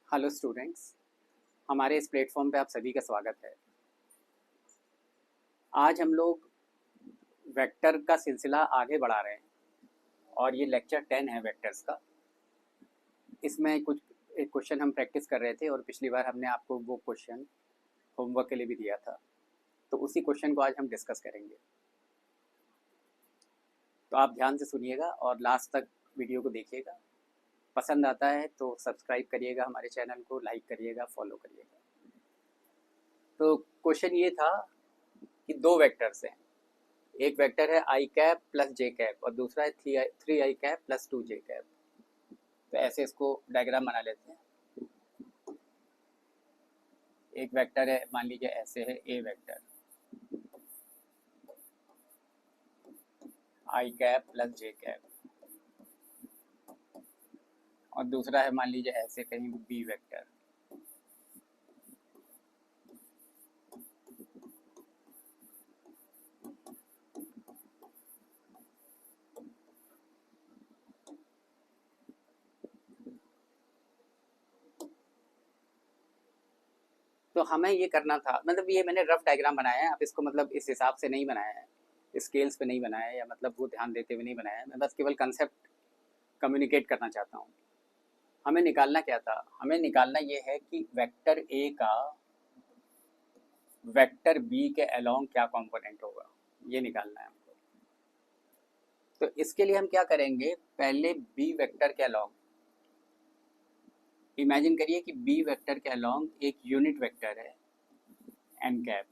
Hello students, हमारे इस platform पे आप सभी का स्वागत है। आज हम लोग वेक्टर का सिलसिला आगे बढ़ा रहे हैं और ये लेक्चर 10 है वेक्टर्स का। इसमें कुछ एक क्वेश्चन हम प्रैक्टिस कर रहे थे और पिछली बार हमने आपको वो क्वेश्चन होमवर्क के लिए भी दिया था, तो उसी क्वेश्चन को आज हम डिस्कस करेंगे। तो आप ध्यान से सुनिएगा और लास्ट तक वीडियो को देखिएगा। पसंद आता है तो सब्सक्राइब करिएगा हमारे चैनल को, लाइक करिएगा, फॉलो करिएगा। तो क्वेश्चन ये था कि दो वेक्टर्स हैं, एक वेक्टर है I cap plus J cap और दूसरा है थ्री आई कैप प्लस 2 जे कैप। तो ऐसे इसको डायग्राम बना लेते हैं। एक वेक्टर है, मान लीजिए ऐसे है A vector I cap plus J cap, और दूसरा है मान लीजिए ऐसे कहीं बी वेक्टर तो हमें ये करना था, मतलब ये मैंने रफ डायग्राम बनाया है। आप इसको मतलब इस हिसाब से नहीं बनाया है, स्केल्स पे नहीं बनाया है, या मतलब वो ध्यान देते हुए नहीं बनाया है। मैं बस केवल कंसेप्ट कम्युनिकेट करना चाहता हूँ। हमें निकालना क्या था? हमें निकालना ये है कि वेक्टर ए का वेक्टर बी के अलोंग क्या कंपोनेंट होगा, ये निकालना है हमको। तो इसके लिए हम क्या करेंगे, पहले बी वेक्टर के अलोंग इमेजिन करिए कि बी वेक्टर के अलोंग एक यूनिट वेक्टर है एन कैप।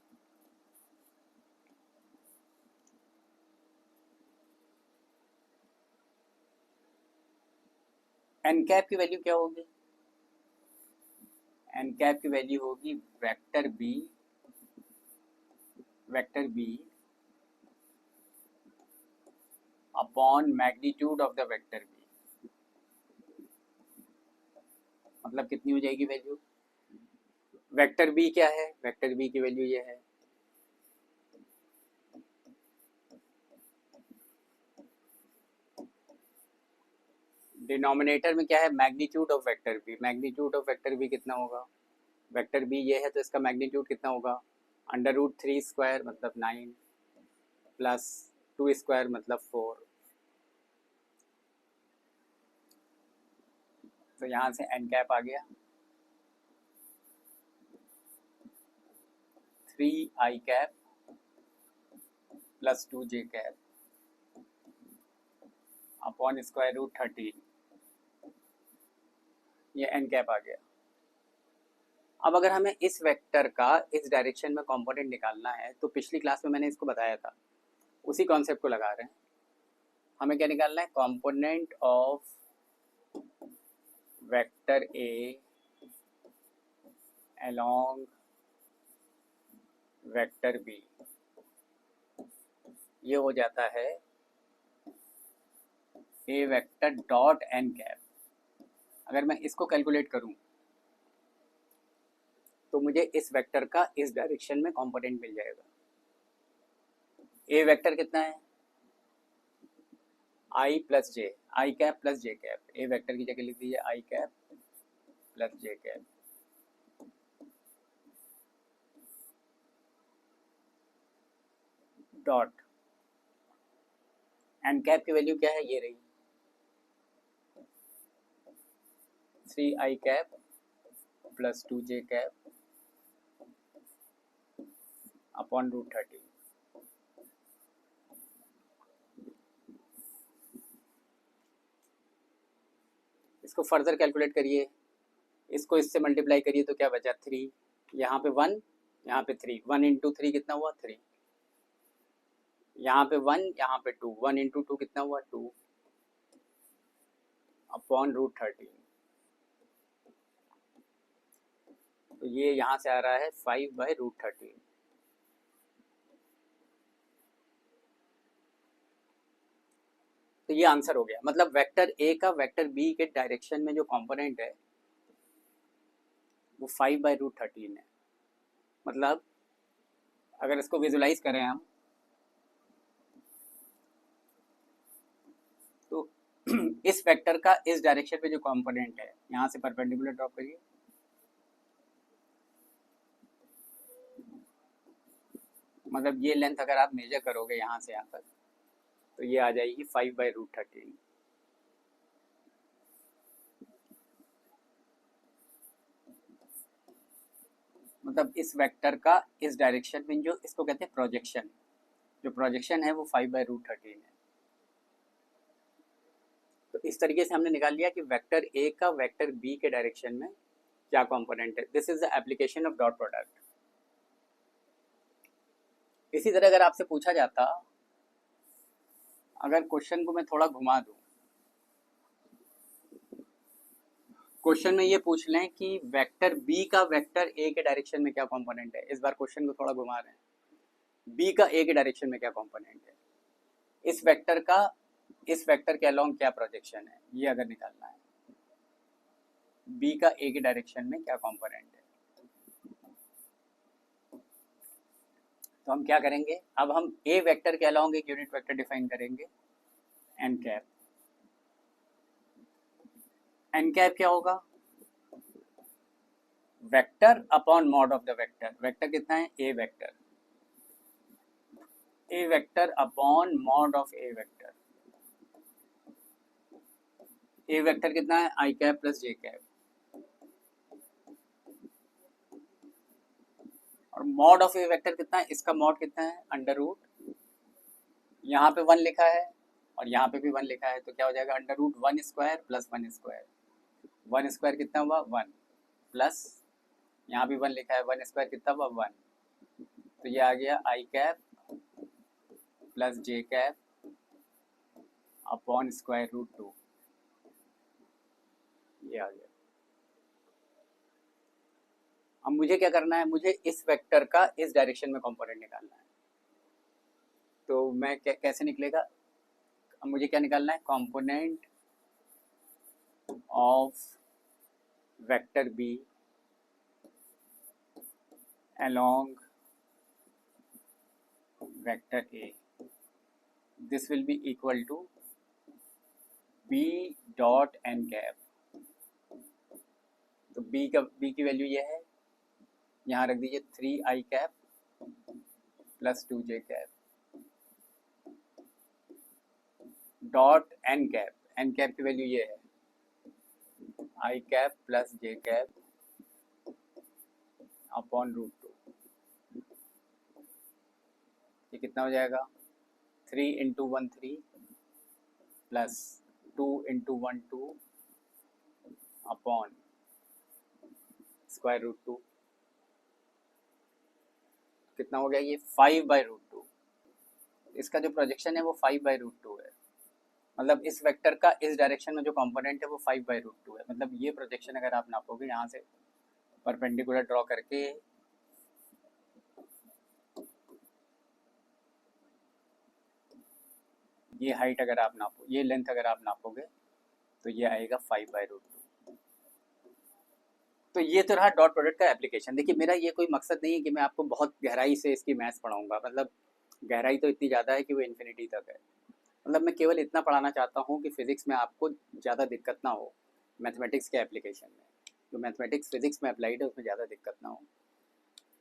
एन कैप की वैल्यू क्या होगी? एन कैप की वैल्यू होगी vector B upon magnitude of the vector B. मतलब कितनी हो जाएगी वैल्यू? वेक्टर बी क्या है? वेक्टर बी की वैल्यू ये है, डिनोमिनेटर में क्या है? Magnitude of vector B. Magnitude of vector B कितना होगा? वेक्टर बी ये है तो इसका मैग्नीट्यूड कितना होगा? अंडर रूट 3 स्क्वायर मतलब 9 प्लस 2 स्क्वायर मतलब 4। तो यहाँ से एन कैप आ गया 3 आई कैप प्लस 2 जे कैप अपॉन स्क्वायर रूट 13। ये एन कैप आ गया। अब अगर हमें इस वेक्टर का इस डायरेक्शन में कंपोनेंट निकालना है तो पिछली क्लास में मैंने इसको बताया था, उसी कॉन्सेप्ट को लगा रहे हैं। हमें क्या निकालना है? Component of vector A along vector B. ये हो जाता है A vector dot N cap. अगर मैं इसको कैलकुलेट करूं तो मुझे इस वेक्टर का इस डायरेक्शन में कंपोनेंट मिल जाएगा। ए वेक्टर कितना है? आई plus J, I cap plus J cap. A vector की जगह लिख दीजिए आई cap plus J cap. Dot N cap की वैल्यू क्या है? ये रही 3 आई कैप प्लस 2 जे कैप अपॉन रूट 13। इसको फर्दर कैलकुलेट करिए, इसको इससे मल्टीप्लाई करिए तो क्या बचा? 3, यहाँ पे 1, यहाँ पे 3। 1 इंटू 3 कितना हुआ? 3। यहाँ पे 1, यहाँ पे 2। 1 इंटू 2 कितना हुआ? 2 अपॉन रूट 13। तो ये यहाँ से आ रहा है 5 बाई रूट 13। तो ये आंसर हो गया। मतलब वेक्टर ए का वेक्टर बी के डायरेक्शन में जो कंपोनेंट है वो 5 बाई रूट 13 है। मतलब अगर इसको विजुलाइज करें हम तो इस वेक्टर का इस डायरेक्शन पे जो कंपोनेंट है, यहाँ से परपेंडिकुलर ड्रॉप करिए, मतलब ये लेंथ अगर आप मेजर करोगे यहाँ से यहाँ तक तो ये आ जाएगी 5/√13। मतलब इस वेक्टर का इस डायरेक्शन में जो इसको कहते हैं प्रोजेक्शन, जो प्रोजेक्शन है वो 5/√13 है। तो इस तरीके से हमने निकाल लिया कि वेक्टर ए का वेक्टर बी के डायरेक्शन में क्या कंपोनेंट है। This is the application of dot product. इसी तरह अगर आपसे पूछा जाता, अगर क्वेश्चन को मैं थोड़ा घुमा दूं, क्वेश्चन में ये पूछ लें कि वेक्टर बी का वेक्टर ए के डायरेक्शन में क्या कंपोनेंट है। इस बार क्वेश्चन को थोड़ा घुमा रहे हैं, बी का ए के डायरेक्शन में क्या कंपोनेंट है, इस वेक्टर के अलोंग क्या प्रोजेक्शन है, ये अगर निकालना है बी का ए के डायरेक्शन में क्या कंपोनेंट है। तो हम क्या करेंगे, अब हम ए वेक्टर के अलोंग एक यूनिट वेक्टर डिफाइन करेंगे, एन कैप। एन कैप क्या होगा, vector upon mod of the vector. Vector कितना है, A vector, A vector upon mod of A vector. A vector कितना है, I cap plus J cap, और mod of A vector कितना है, इसका मॉड कितना है, अंडर रूट, यहाँ पे 1 लिखा है और यहाँ पे भी 1 लिखा है, तो क्या हो जाएगा, अंडर रूट 1² प्लस 1²। 1² कितना हुआ, 1, प्लस यहाँ भी 1 लिखा है, 1² कितना हुआ, 1। तो ये आ गया आई cap plus J cap upon √2, ये आ गया। अब मुझे क्या करना है, मुझे इस वेक्टर का इस डायरेक्शन में कंपोनेंट निकालना है। तो मैं कैसे निकलेगा, अब मुझे क्या निकालना है, component of vector B along vector A. This will be equal to B dot n cap. तो B की वैल्यू ये है, यहाँ रख दीजिए 3i cap plus 2j cap dot n cap. n cap की वैल्यू ये है i cap plus j cap upon √2। ये कितना हो जाएगा, 3 × 1 3 प्लस 2 × 1 2 अपॉन √2। कितना हो गया, ये 5/√2। इसका जो प्रोजेक्शन है वो 5/√2 है। मतलब इस वेक्टर का इस डायरेक्शन में जो कंपोनेंट है वो 5/√2 है। मतलब ये प्रोजेक्शन अगर आप नापोगे यहाँ से परपेंडिकुलर ड्रॉ करके, ये हाइट अगर आप नापो, ये लेंथ अगर आप नापोगे तो ये आएगा 5/√2। तो ये तो रहा डॉट प्रोडक्ट का एप्लीकेशन। देखिए मेरा ये कोई मकसद नहीं है कि मैं आपको बहुत गहराई से इसकी मैथ्स पढ़ाऊंगा, मतलब गहराई तो इतनी ज़्यादा है कि वो इन्फिनिटी तक है। मतलब मैं केवल इतना पढ़ाना चाहता हूँ कि फिज़िक्स में आपको ज़्यादा दिक्कत ना हो मैथमेटिक्स के एप्लीकेशन में, जो मैथमेटिक्स फिज़िक्स में अप्लाइड है उसमें ज़्यादा दिक्कत ना हो।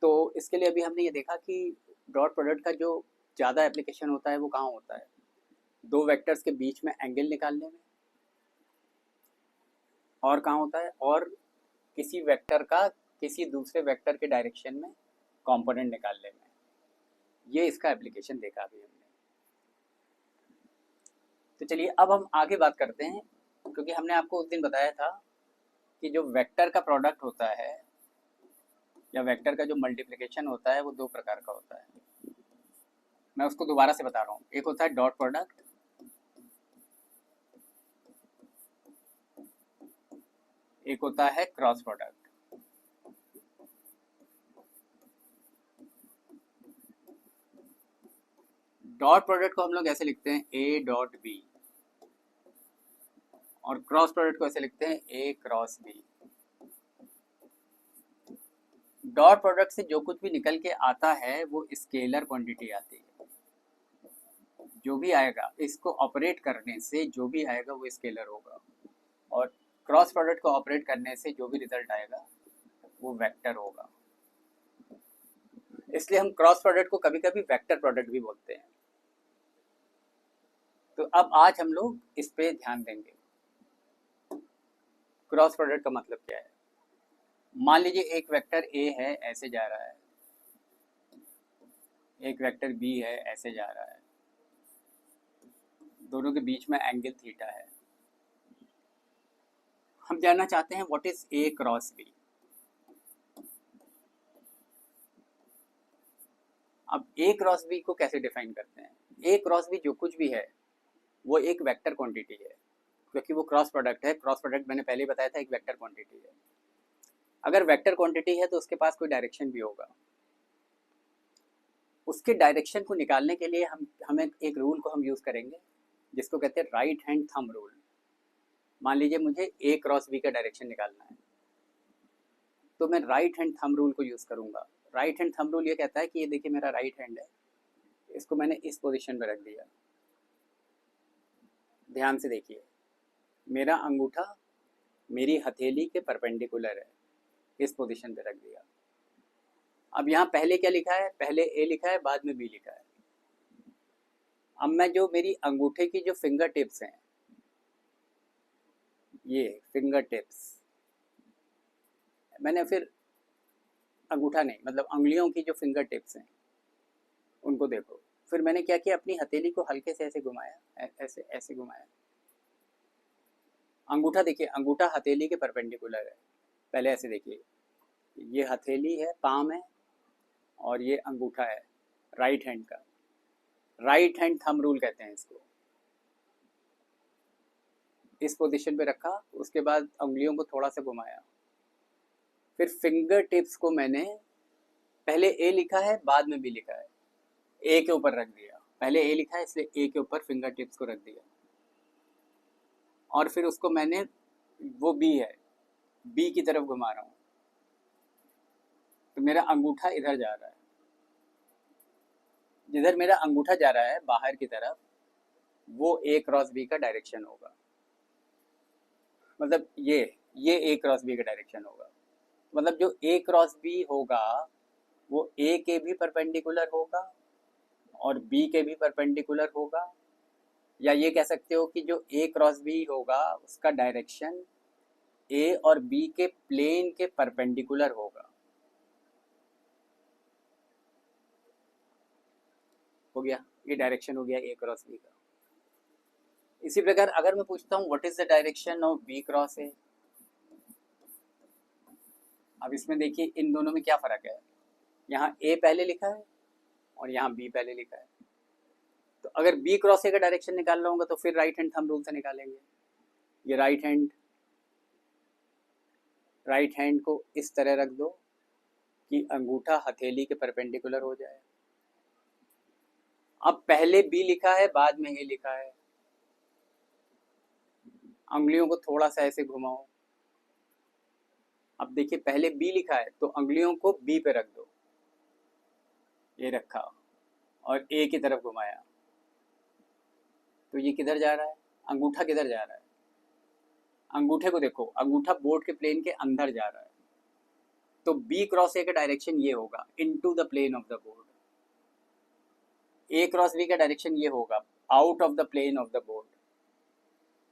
तो इसके लिए अभी हमने ये देखा कि डॉट प्रोडक्ट का जो ज़्यादा एप्लीकेशन होता है वो कहाँ होता है, दो वेक्टर्स के बीच में एंगल निकालने में, और कहाँ होता है, और किसी वेक्टर का किसी दूसरे वेक्टर के डायरेक्शन में कंपोनेंट निकालने में। ये इसका एप्लीकेशन देखा अभी हमने। तो चलिए अब हम आगे बात करते हैं, क्योंकि हमने आपको उस दिन बताया था कि जो वेक्टर का प्रोडक्ट होता है या वेक्टर का जो मल्टीप्लिकेशन होता है वो दो प्रकार का होता है। मैं उसको दोबारा से बता रहा हूँ। एक होता है डॉट प्रोडक्ट, एक होता है क्रॉस प्रोडक्ट। डॉट प्रोडक्ट को हम लोग ऐसे लिखते हैं ए डॉट बी, और क्रॉस प्रोडक्ट को ऐसे लिखते हैं ए क्रॉस बी। डॉट प्रोडक्ट से जो कुछ भी निकल के आता है वो स्केलर क्वांटिटी आती है। जो भी आएगा इसको ऑपरेट करने से जो भी आएगा वो स्केलर होगा, और क्रॉस प्रोडक्ट को ऑपरेट करने से जो भी रिजल्ट आएगा वो वेक्टर होगा। इसलिए हम क्रॉस प्रोडक्ट को कभी कभी वेक्टर प्रोडक्ट भी बोलते हैं। तो अब आज हम लोग इस पे ध्यान देंगे, क्रॉस प्रोडक्ट का मतलब क्या है। मान लीजिए एक वेक्टर ए है, ऐसे जा रहा है, एक वेक्टर बी है, ऐसे जा रहा है, दोनों के बीच में एंगल थीटा है। हम जानना चाहते हैं what is A cross B. अब ए क्रॉस बी को कैसे डिफाइन करते हैं? ए क्रॉस बी जो कुछ भी है वो एक वेक्टर क्वांटिटी है, क्योंकि वो क्रॉस प्रोडक्ट है। क्रॉस प्रोडक्ट मैंने पहले ही बताया था, एक वेक्टर क्वांटिटी है। अगर वेक्टर क्वांटिटी है तो उसके पास कोई डायरेक्शन भी होगा। उसके डायरेक्शन को निकालने के लिए हमें एक रूल को हम यूज करेंगे जिसको कहते हैं राइट हैंड थंब रूल। मान लीजिए मुझे ए क्रॉस बी का डायरेक्शन निकालना है, तो मैं राइट हैंड थंब रूल को यूज करूंगा। राइट हैंड थंब रूल ये कहता है कि ये देखिए मेरा राइट हैंड है, इसको मैंने इस पोजीशन पे रख दिया। ध्यान से देखिए, मेरा अंगूठा मेरी हथेली के परपेंडिकुलर है, इस पोजीशन पे रख दिया। अब यहाँ पहले क्या लिखा है? पहले ए लिखा है, बाद में बी लिखा है। अब मैं जो मेरी अंगूठे की जो फिंगर टिप्स हैं, ये फिंगर टिप्स, मैंने फिर अंगूठा नहीं मतलब उंगलियों की जो फिंगर टिप्स हैं उनको देखो। फिर मैंने क्या किया, अपनी हथेली को हल्के से ऐसे घुमाया, ऐसे ऐसे घुमाया। अंगूठा देखिए, अंगूठा हथेली के परपेंडिकुलर है। पहले ऐसे देखिए, ये हथेली है, पाम है, और ये अंगूठा है राइट हैंड का। राइट हैंड थंब रूल कहते हैं इसको। इस पोजीशन पे रखा, उसके बाद उंगलियों को थोड़ा सा घुमाया, फिर फिंगर टिप्स को मैंने पहले ए लिखा है, बाद में बी लिखा है, ए के ऊपर रख दिया। पहले ए लिखा है इसलिए ए के ऊपर फिंगर टिप्स को रख दिया, और फिर उसको मैंने, वो बी है, बी की तरफ घुमा रहा हूँ, तो मेरा अंगूठा इधर जा रहा है। जिधर मेरा अंगूठा जा रहा है बाहर की तरफ, वो ए क्रॉस बी का डायरेक्शन होगा। मतलब ये ए क्रॉस बी का डायरेक्शन होगा। मतलब जो ए क्रॉस बी होगा वो ए के भी परपेंडिकुलर होगा और बी के भी परपेंडिकुलर होगा, या ये कह सकते हो कि जो ए क्रॉस बी होगा उसका डायरेक्शन ए और बी के प्लेन के परपेंडिकुलर होगा। हो गया, ये डायरेक्शन हो गया ए क्रॉस बी का। इसी प्रकार अगर मैं पूछता हूँ what is the direction of B cross A, अब इसमें देखिए इन दोनों में क्या फर्क है। यहाँ ए पहले लिखा है और यहाँ बी पहले लिखा है। तो अगर बी क्रॉस ए का डायरेक्शन निकालना होगा तो फिर राइट हैंड थंब रूल से निकालेंगे। ये राइट हैंड को इस तरह रख दो कि अंगूठा हथेली के परपेंडिकुलर हो जाए। अब पहले बी लिखा है, बाद में ए लिखा है, उंगलियों को थोड़ा सा ऐसे घुमाओ। अब देखिए पहले बी लिखा है तो उंगलियों को बी पे रख दो, ये रखा और ए की तरफ घुमाया, तो ये किधर जा रहा है? अंगूठा किधर जा रहा है? अंगूठे को देखो, अंगूठा बोर्ड के प्लेन के अंदर जा रहा है, तो बी क्रॉस ए का डायरेक्शन ये होगा, into the plane of the board. A cross B का डायरेक्शन ये होगा, out of the plane of the board.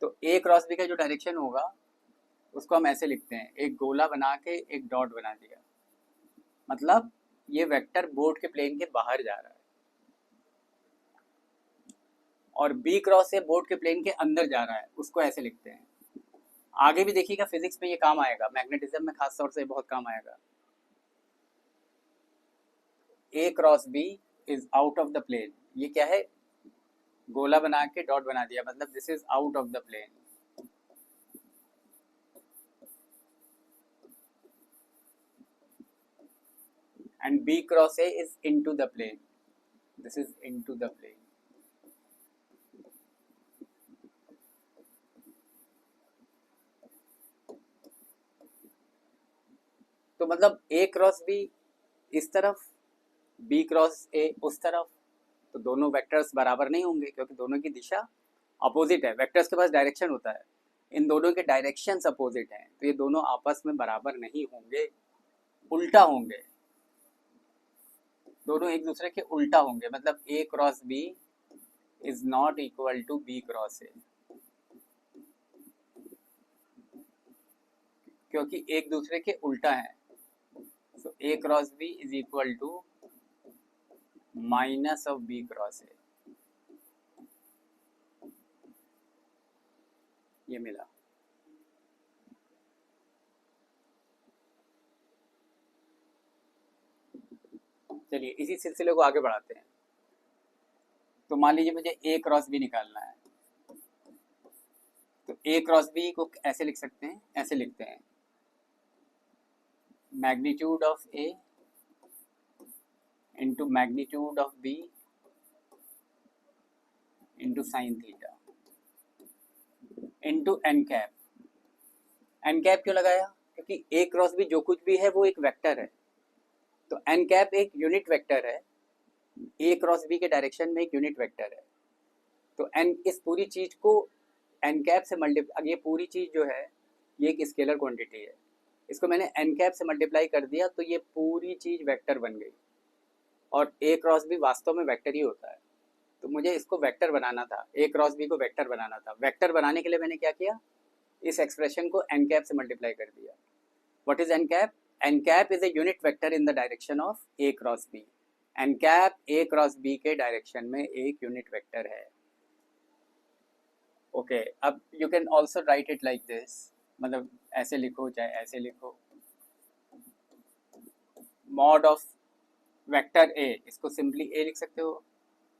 तो ए क्रॉस बी का जो डायरेक्शन होगा उसको हम ऐसे लिखते हैं, एक गोला बना के एक डॉट बना दिया, मतलब ये वेक्टर बोर्ड के प्लेन के बाहर जा रहा है, और बी क्रॉस ए बोर्ड के प्लेन के अंदर जा रहा है, उसको ऐसे लिखते हैं। आगे भी देखिएगा फिजिक्स में ये काम आएगा, मैग्नेटिज्म में खास तौर से बहुत काम आएगा। A cross B is out of the plane, ये क्या है? गोला बना के डॉट बना दिया, मतलब this is out of the plane. And B cross A is into the plane, this is into the plane. तो मतलब ए क्रॉस बी इस तरफ, बी क्रॉस ए उस तरफ, तो दोनों वेक्टर्स बराबर नहीं होंगे क्योंकि दोनों की दिशा अपोजिट है। वेक्टर्स के पास डायरेक्शन होता है, इन दोनों के डायरेक्शंस अपोजिट हैं, तो ये दोनों आपस में बराबर नहीं होंगे, उल्टा होंगे। दोनों एक दूसरे के उल्टा होंगे, मतलब A cross B is not equal to B cross A, क्योंकि एक दूसरे के उल्टा है। So A cross B is equal to minus of B cross A, ये मिला। चलिए इसी सिलसिले को आगे बढ़ाते हैं। तो मान लीजिए मुझे ए क्रॉस बी निकालना है, तो ए क्रॉस बी को ऐसे लिख सकते हैं, ऐसे लिखते हैं, magnitude of A into magnitude of B into sine theta into N cap. N cap क्यों लगाया? क्योंकि ए क्रॉस बी जो कुछ भी है वो एक वेक्टर है, तो एन कैप एक यूनिट वेक्टर है, ए क्रॉस बी के डायरेक्शन में एक यूनिट वेक्टर है। तो एन, इस पूरी चीज को एन कैप से मल्टीप्लाई, ये पूरी चीज जो है ये एक स्केलर क्वांटिटी है, इसको मैंने एन कैप से मल्टीप्लाई कर दिया तो ये पूरी चीज वेक्टर बन गई, और ए क्रॉस बी वास्तव में वेक्टर ही होता है। तो मुझे इसको वेक्टर बनाना था, ए क्रॉस बी को वेक्टर बनाना था। वेक्टर बनाने के लिए मैंने क्या किया, इस एक्सप्रेशन को एन कैप से मल्टीप्लाई कर दिया। What is N cap? N cap is a unit vector in the direction of A cross B. N cap A cross B के डायरेक्शन में एक यूनिट वेक्टर है। ओके, अब you can also write it like this, मतलब ऐसे लिखो चाहे ऐसे लिखो, मॉड ऑफ वेक्टर ए, इसको सिंपली ए लिख सकते हो,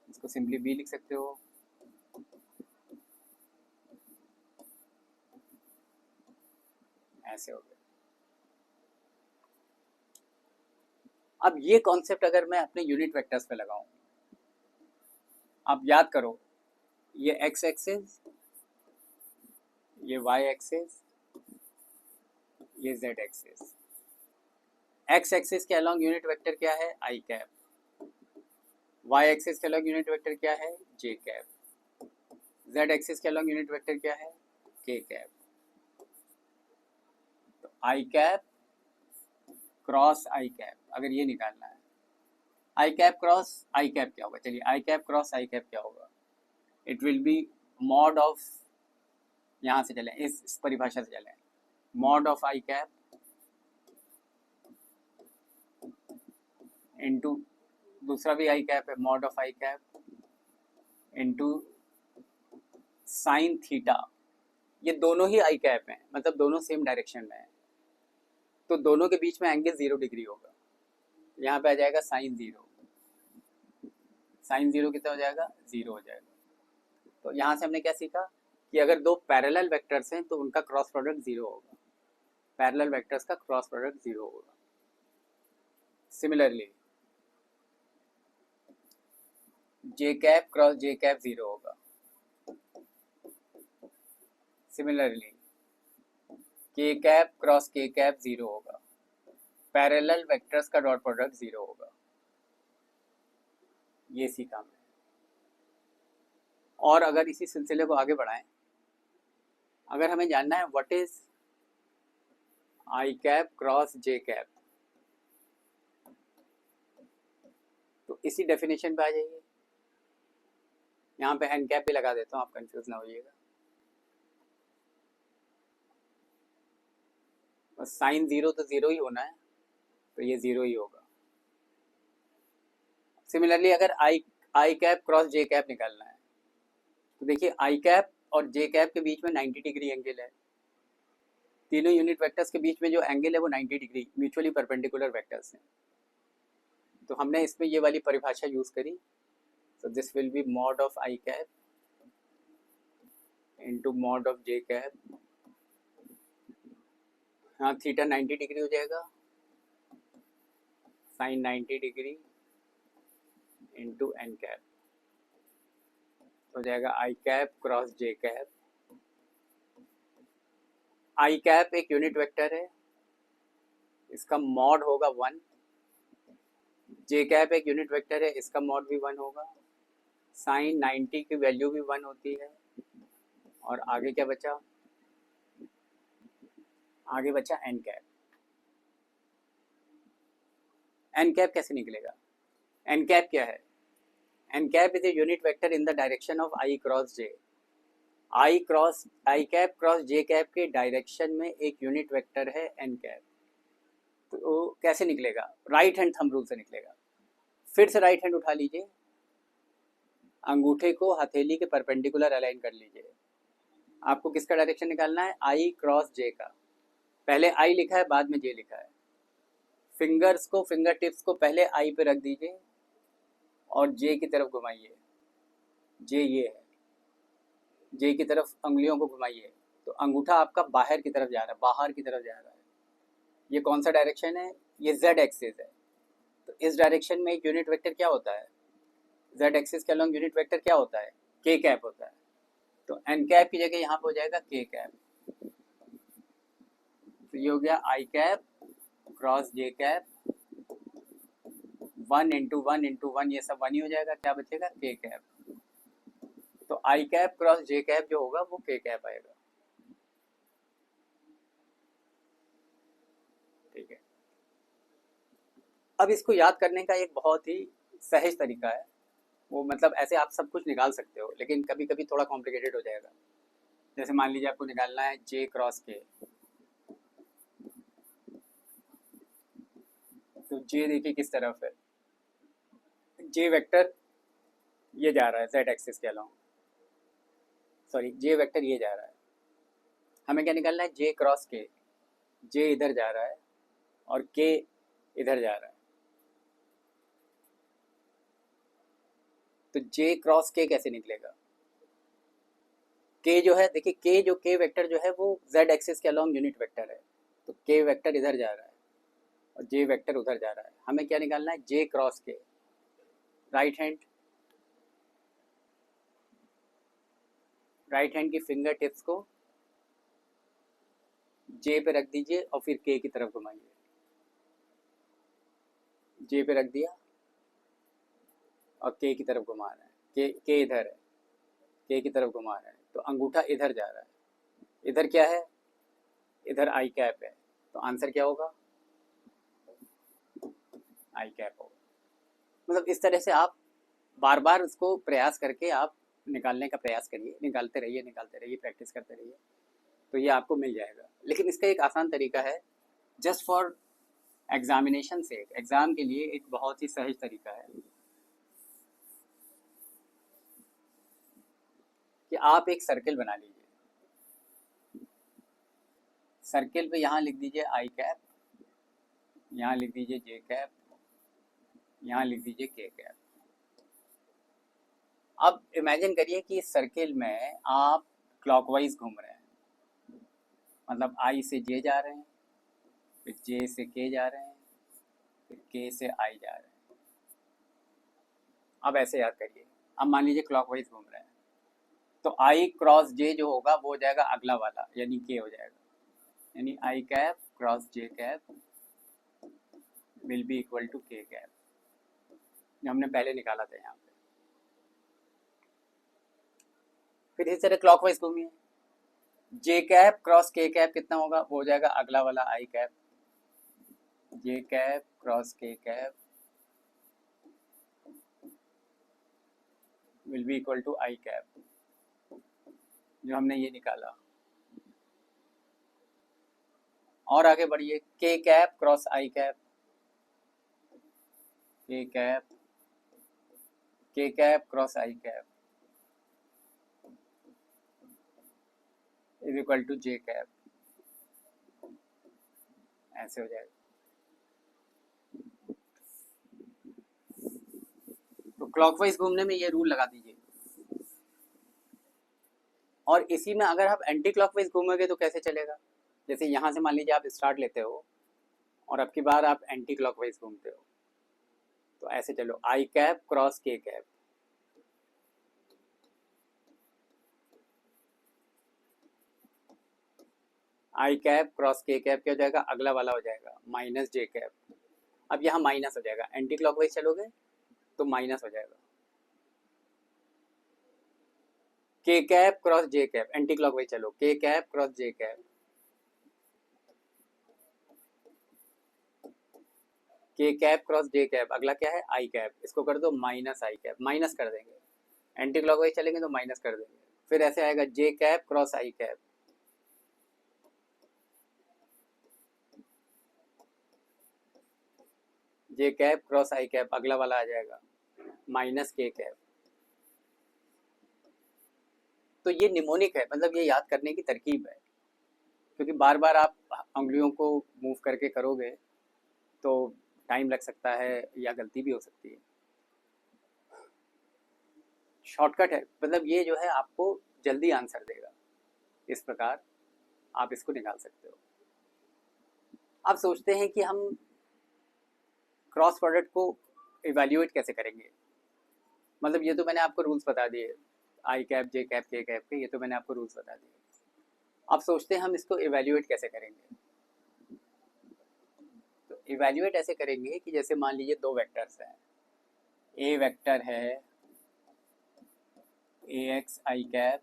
इसको सिंपली बी लिख सकते हो, ऐसे हो गया। अब ये कॉन्सेप्ट अगर मैं अपने यूनिट वेक्टर्स पे लगाऊं, आप याद करो, ये एक्स एक्सिस, ये वाई एक्सिस, ये जेड एक्सिस। एक्स एक्सिस के अलॉन्ग यूनिट वेक्टर क्या है? I cap. वाई एक्सिस के अलॉन्ग यूनिट वेक्टर क्या है? जे कैप। जेड एक्सिस के अलॉन्ग यूनिट वेक्टर क्या है? के कैप। तो आई कैप क्रॉस आई कैप, अगर ये निकालना है, I cap cross I cap क्या होगा? चलिए आई कैप क्रॉस आई कैप क्या होगा? It will be mod of, यहाँ से चलें, इस परिभाषा से चलें, mod of I cap into दूसरा भी आई कैप है, mod of I cap into sine theta. ये दोनों ही आई कैप हैं, मतलब दोनों सेम डायरेक्शन में है, तो दोनों के बीच में एंगल 0 डिग्री होगा। यहाँ पे आ जाएगा साइन 0, साइन 0 कितना हो जाएगा? 0 हो जाएगा। तो यहाँ से हमने क्या सीखा कि अगर दो पैरेलल वेक्टर्स हैं तो उनका क्रॉस प्रोडक्ट 0 होगा, पैरेलल वेक्टर्स का क्रॉस प्रोडक्ट 0 होगा। सिमिलरली जे कैप क्रॉस जे कैप 0 होगा। सिमिलरली के कैप क्रॉस के कैप 0 होगा। पैरेलल वेक्टर्स का डॉट प्रोडक्ट 0 होगा। ये सीखा हमने। और अगर इसी सिलसिले को आगे बढ़ाएं, अगर हमें जानना है what is I cap cross J cap, तो इसी डेफिनेशन पे आ जाइए। यहाँ पे एन कैप भी लगा देता हूँ, आप कंफ्यूज ना होइएगा। बस साइन 0 तो 0 ही होना है, तो ये 0 ही होगा। सिमिलरली अगर आई कैप क्रॉस जे कैप निकालना है, तो देखिए आई कैप और जे कैप के बीच में 90 डिग्री एंगल है। तीनों यूनिट वेक्टर्स के बीच में जो एंगल है वो 90 डिग्री, म्यूचुअली परपेंडिकुलर वेक्टर्स हैं। तो हमने इसमें ये वाली परिभाषा यूज करी, so this will be mod of I cap into mod of J cap। हाँ, थीटा 90 डिग्री हो जाएगा, sine 90 degree into N cap हो जाएगा I cap cross J cap. I cap एक यूनिट वेक्टर है, इसका मॉड होगा 1। जे कैप एक यूनिट वेक्टर है, इसका मॉड भी 1 होगा। साइन 90 की वैल्यू भी 1 होती है। और आगे क्या बचा? आगे बचा एन कैप। एन कैप कैसे निकलेगा? एन कैप क्या है? N cap is a unit vector in the direction of I cross J. I cap cross J cap के डायरेक्शन में एक यूनिट वेक्टर है एन कैप। तो कैसे निकलेगा? राइट हैंड थंब रूल से निकलेगा। फिर से राइट हैंड उठा लीजिए, अंगूठे को हथेली के परपेंडिकुलर अलाइन कर लीजिए। आपको किसका डायरेक्शन निकालना है? आई क्रॉस जे का। पहले आई लिखा है, बाद में जे लिखा है। फिंगर्स को, फिंगर टिप्स को पहले आई पे रख दीजिए और जे की तरफ घुमाइए। जे ये है, जे की तरफ उंगलियों को घुमाइए। तो अंगूठा आपका बाहर की तरफ जा रहा है, बाहर की तरफ जा रहा है। ये कौन सा डायरेक्शन है? ये जेड एक्सिस है। तो इस डायरेक्शन में एक यूनिट वेक्टर क्या होता है? जेड एक्सिस के अलॉन्ग यूनिट वेक्टर क्या होता है? के कैप होता है। तो एन कैप की जगह यहाँ पे हो जाएगा के कैप। तो ये हो गया आई cap cross J cap, 1 into 1 into 1, ये सब 1 ही हो जाएगा। क्या बचेगा? के कैप। तो आई कैप क्रॉस जे कैप जो होगा वो के कैप आएगा। ठीक है। अब इसको याद करने का एक बहुत ही सहज तरीका है। वो मतलब ऐसे आप सब कुछ निकाल सकते हो, लेकिन कभी कभी थोड़ा कॉम्प्लिकेटेड हो जाएगा। जैसे मान लीजिए आपको निकालना है जे क्रॉस के, तो जे देखिए किस तरफ है। जे वेक्टर ये जा रहा है जेड एक्सिस के अलॉन्ग, सॉरी जे वेक्टर ये जा रहा है। हमें क्या निकालना है? जे क्रॉस के। जे इधर जा रहा है और के इधर जा रहा है। तो जे क्रॉस के कैसे निकलेगा? के जो है, देखिए के जो के वेक्टर जो है वो जेड एक्सिस के अलॉन्ग यूनिट वेक्टर है। तो के वेक्टर इधर जा रहा है और जे वेक्टर उधर जा रहा है। हमें क्या निकालना है? जे क्रॉस के। राइट हैंड की फिंगर टिप्स को जे पे रख दीजिए और फिर के की तरफ घुमाइए। जे पे रख दिया और के की तरफ घुमा रहे हैं। के इधर है, के की तरफ घुमा रहे हैं। तो अंगूठा इधर जा रहा है। इधर क्या है? इधर आई कैप है। तो आंसर क्या होगा? आई कैप होगा। मतलब इस तरह से आप बार बार उसको प्रयास करके आप निकालने का प्रयास करिए, निकालते रहिए, प्रैक्टिस करते रहिए, तो ये आपको मिल जाएगा। लेकिन इसका एक आसान तरीका है, जस्ट फॉर एग्जामिनेशन से, एग्जाम के लिए एक बहुत ही सहज तरीका है कि आप एक सर्किल बना लीजिए। सर्किल पे यहाँ लिख दीजिए आई कैप, यहाँ लिख दीजिए जे कैप, यहाँ लिख दीजिए के कैप। अब इमेजिन करिए कि इस सर्किल में आप क्लॉकवाइज घूम रहे हैं, मतलब आई से जे जा रहे हैं, फिर जे से के जा रहे हैं, फिर के से आई जा रहे हैं। अब ऐसे याद करिए। अब मान लीजिए क्लॉकवाइज घूम रहे हैं, तो आई क्रॉस जे जो होगा वो हो जाएगा अगला वाला, यानी के हो जाएगा। यानी I cap cross J cap will be equal to K cap, जो हमने पहले निकाला था यहाँ पे। फिर इस तरह क्लॉकवाइज घूमिए, J cap cross K cap कितना होगा? वो हो जाएगा अगला वाला I cap. J cap cross K cap will be equal to I cap, जो हमने ये निकाला। और आगे बढ़िए, K cap cross I cap, K cap cross I cap is equal to J cap, ऐसे हो जाएगा। तो क्लॉकवाइज घूमने में ये रूल लगा दीजिए। और इसी में अगर आप एंटी क्लॉकवाइज घूमोगे तो कैसे चलेगा? जैसे यहाँ से मान लीजिए आप स्टार्ट लेते हो और अब की बार आप एंटी क्लॉकवाइज घूमते हो, तो ऐसे चलो, आई cap cross K cap, I cap cross K cap क्या हो जाएगा? अगला वाला हो जाएगा माइनस जे कैप। अब यहाँ माइनस हो जाएगा, एंटी क्लॉकवाइज चलोगे तो माइनस हो जाएगा। के cap cross J cap, anti clockwise चलो, के cap cross J cap, K cap cross J cap, अगला क्या है आई कैप, इसको कर दो माइनस आई कैप, माइनस कर देंगे, एंटी क्लॉकवाइज चलेंगे तो माइनस कर देंगे, फिर ऐसे आएगा जे cap cross I cap, J cap cross I cap, अगला वाला आ जाएगा माइनस के कैप। तो ये निमोनिक है, मतलब ये याद करने की तरकीब है, क्योंकि बार बार आप उंगलियों को मूव करके करोगे तो टाइम लग सकता है या गलती भी हो सकती है। शॉर्टकट है, मतलब ये जो है आपको जल्दी आंसर देगा, इस प्रकार आप इसको निकाल सकते हो। आप सोचते हैं कि हम क्रॉस प्रोडक्ट को इवैल्यूएट कैसे करेंगे, मतलब ये तो मैंने आपको रूल्स बता दिए, आई cap J cap K cap के, ये तो मैंने आपको रूल्स बता दिए। आप सोचते हैं हम इसको इवैल्यूएट कैसे करेंगे, तो इवैल्यूएट ऐसे करेंगे कि जैसे मान लीजिए दो वेक्टर्स हैं, ए वेक्टर है ए एक्स आई कैप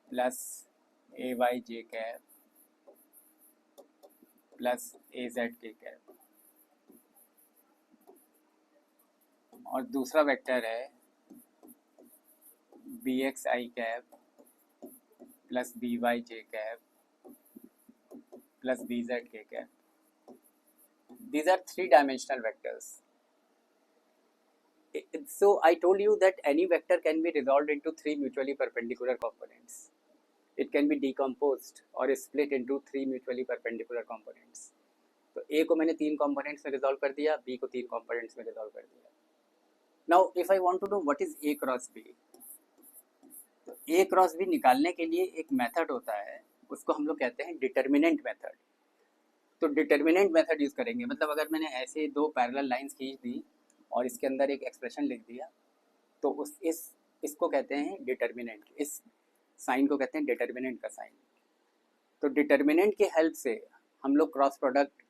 प्लस ए वाई जे कैप प्लस ए जेड के कैप, और दूसरा वेक्टर है बी एक्स आई कैप प्लस बी वाई जे कैप प्लस बी जेड के cap. These are three-dimensional vectors. So I told you that any vector can be resolved into three mutually perpendicular components. It can be decomposed or split into three mutually perpendicular components. तो A को मैंने तीन components में resolve कर दिया, B को तीन components में resolve कर दिया. Now if I want to know what is A cross B, तो A cross B निकालने के लिए एक method होता है, उसको हम लोग कहते हैं determinant method. तो डिटर्मिनेंट मेथड यूज़ करेंगे, मतलब अगर मैंने ऐसे दो पैरेलल लाइंस खींच दी और इसके अंदर एक एक्सप्रेशन लिख दिया, तो इसको कहते हैं डिटर्मिनेंट, इस साइन को कहते हैं डिटर्मिनेंट का साइन. तो डिटर्मिनेंट की हेल्प से हम लोग क्रॉस प्रोडक्ट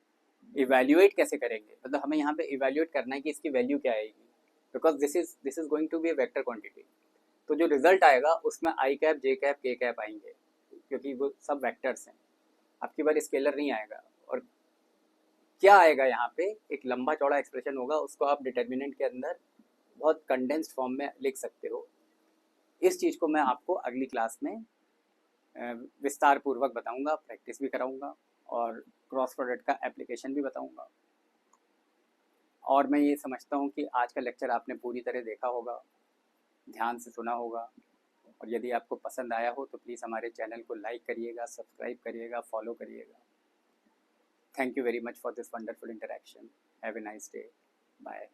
इवैल्यूएट कैसे करेंगे, मतलब हमें यहाँ पे इवैल्यूएट करना है कि इसकी वैल्यू क्या आएगी, because this is going to be a vector quantity. तो जो रिजल्ट आएगा उसमें I cap J cap K cap आएंगे, क्योंकि वो सब वेक्टर्स हैं, आपकी बार स्केलर नहीं आएगा. और क्या आएगा यहाँ पे, एक लंबा चौड़ा एक्सप्रेशन होगा, उसको आप डिटर्मिनेंट के अंदर बहुत कंडेंस्ड फॉर्म में लिख सकते हो. इस चीज़ को मैं आपको अगली क्लास में विस्तार पूर्वक बताऊंगा, प्रैक्टिस भी कराऊंगा और क्रॉस प्रोडक्ट का एप्लीकेशन भी बताऊंगा. और मैं ये समझता हूँ कि आज का लेक्चर आपने पूरी तरह देखा होगा, ध्यान से सुना होगा, और यदि आपको पसंद आया हो तो प्लीज़ हमारे चैनल को लाइक करिएगा, सब्सक्राइब करिएगा, फॉलो करिएगा. Thank you very much for this wonderful interaction. Have a nice day. Bye.